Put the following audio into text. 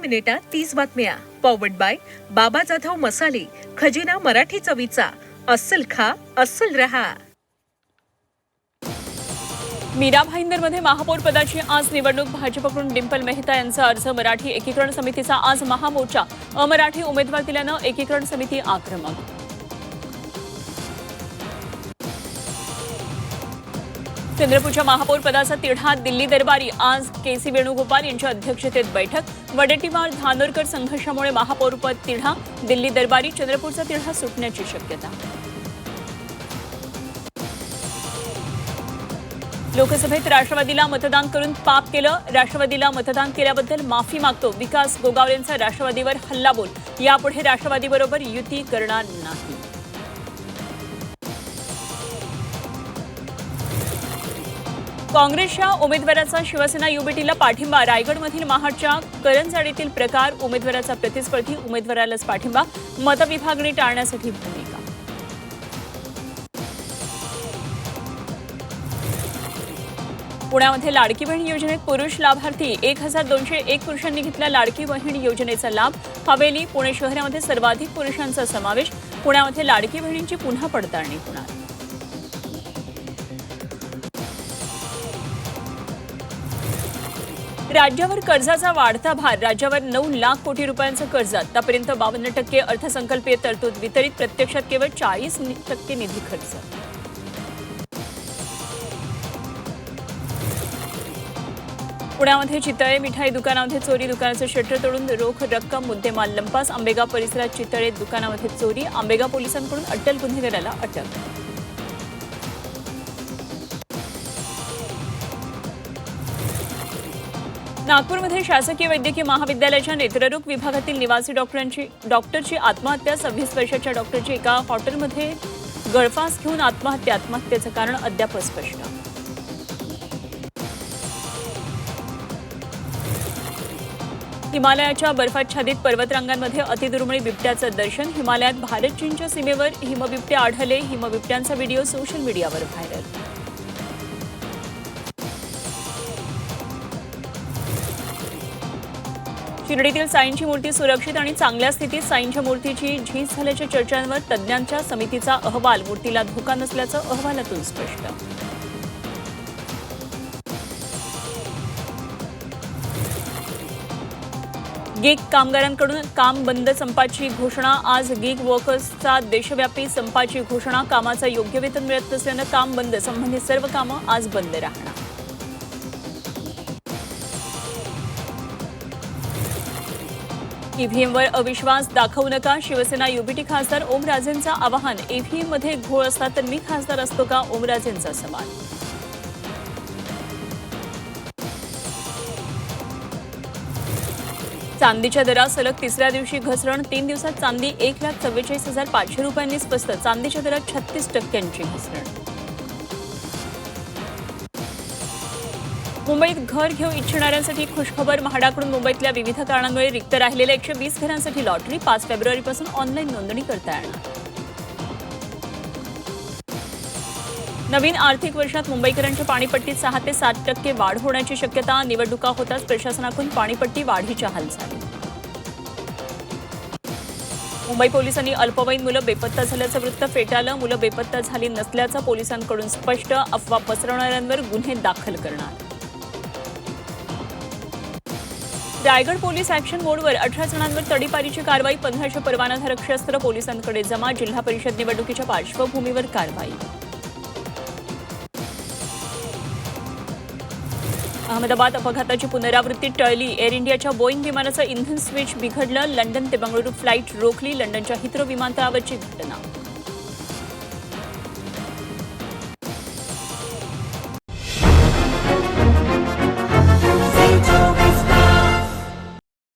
मिनिटात 30 बातम्या. Powered by बाबा जाधव मसाले, खजिना मराठी चवीचा. अस्सल खा, अस्सल रहा. मीरा भाईंदरमध्ये महापौर पदाची आज निवडणूक. भाजपकडून डिंपल मेहता यांचा अर्ज. मराठी एकीकरण समितीचा आज महामोर्चा. अमराठी उमेदवार दिल्यानं एकीकरण समिती आक्रमक. चंद्रपूरच्या महापौर पदाचा तिढा. दिल्ली दरबारी. आज के.सी. वेणुगोपाल यांच्या अध्यक्षतेत बैठक. वडेट्टीवार धानोरकर संघर्षामुळे महापौरपद तिढा. दिल्ली दरबारी. चंद्रपूरचा तिढा सुटण्याची शक्यता. लोकसभेत राष्ट्रवादीला मतदान करून पाप केलं. राष्ट्रवादीला मतदान केल्याबद्दल माफी मागतो. विकास गोगावलेंचा राष्ट्रवादीवर हल्लाबोल. यापुढे राष्ट्रवादीबरोबर युती करणार नाही. काँग्रेसच्या उमेदवाराचा शिवसेना युबीटीला पाठिंबा. रायगडमधील महाडच्या करंजाडीतील प्रकार. उमेदवाराचा प्रतिस्पर्धी उमेदवारालाच पाठिंबा. मतविभागणी टाळण्यासाठी भूमिका. पुण्यामध्ये लाडकी बहीण योजनेत पुरुष लाभार्थी. 1201 पुरुषांनी घेतला लाडकी बहीण योजनेचा लाभ. हवेली पुणे शहरामध्ये सर्वाधिक पुरुषांचा समावेश. पुण्यामध्ये लाडकी बहिणींची पुन्हा पडताळणी होणार. राज्यावर कर्जाचा वाढता भार. राज्यावर 9 लाख कोटी रुपयांचं कर्ज. आतापर्यंत 52% अर्थसंकल्पीय तरतूद वितरित. प्रत्यक्षात केवळ 40% निधी खर्च. पुण्यामध्ये चितळे मिठाई दुकानामध्ये चोरी. दुकानाचं शटर तोडून रोख रक्कम मुद्देमाल लंपास. आंबेगाव परिसरात चितळे दुकानामध्ये चोरी. आंबेगाव पोलिसांकडून अट्टल गुन्हेगाराला अटक. नागपूरमध्ये शासकीय वैद्यकीय महाविद्यालयाच्या नेत्ररोग विभागातील निवासी डॉक्टरची आत्महत्या. 26 वर्षाच्या डॉक्टरची एका हॉटेलमध्ये गळफास घेऊन आत्महत्या. आत्महत्येचं कारण अद्याप अस्पष्ट. हिमालयाच्या बर्फाच्छादित पर्वतरांगांमध्ये अतिदुर्मिळ बिबट्याचं दर्शन. हिमालयात भारत चीनच्या सीमेवर हिमबिबटे आढळले. हिमबिबट्यांचा व्हिडिओ सोशल मीडियावर व्हायरल. शिर्डीतील साईंची मूर्ती सुरक्षित आणि चांगल्या स्थितीत. साईंच्या मूर्तीची झीज झाल्याच्या चर्चांवर तज्ज्ञांच्या समितीचा अहवाल. मूर्तीला धोका नसल्याचं अहवालातून स्पष्ट. गिग कामगारांकडून काम बंद संपाची घोषणा. आज गिग वर्कर्सचा देशव्यापी संपाची घोषणा. कामाचं योग्य वेतन मिळत नसल्यानं काम बंद. संबंधित सर्व कामं आज बंद राहणार. ईव्हीएमवर अविश्वास दाखवू नका. शिवसेना युबीटी खासदार ओमराजेंचं आवाहन. ईव्हीएममध्ये घोळ असता तर मी खासदार असतो का? ओमराजेंचा सवाल. चांदीच्या दरात सलग तिसऱ्या दिवशी घसरण. 3 दिवसात चांदी 1,44,500 रुपयांनी स्वस्त. चांदीच्या दरात 36% घसरण. मुंबईत घर घेऊ इच्छिणाऱ्यांसाठी खुशखबर. म्हाडाकडून मुंबईतल्या विविध कारणांमुळे रिक्त राहिलेल्या 120 घरांसाठी लॉटरी. 5 फेब्रुवारीपासून ऑनलाईन नोंदणी करता येणार. नवीन आर्थिक वर्षात मुंबईकरांच्या पाणीपट्टीत 6 ते 7% वाढ होण्याची शक्यता. निवडणुका होताच प्रशासनाकडून पाणीपट्टी वाढीच्या हालचाली. मुंबई पोलिसांनी अल्पवयीन मुलं बेपत्ता झाल्याचं वृत्त फेटाळलं. मुलं बेपत्ता झाली नसल्याचं पोलिसांकडून स्पष्ट. अफवा पसरवणाऱ्यांवर गुन्हे दाखल करणार. रायगड पोलीस ॲक्शन मोडवर. 18 जणांवर तडीपारीची कारवाई. 1500 परवानाधारक शस्त्र पोलिसांकडे जमा. जिल्हा परिषद निवडणुकीच्या पार्श्वभूमीवर कारवाई. अहमदाबाद अपघाताची पुनरावृत्ती टळली. एअर इंडियाच्या बोईंग विमानाचं इंधन स्विच बिघडलं. लंडन ते बंगळुरू फ्लाईट रोखली. लंडनच्या हिथ्रो विमानतळावरची घटना.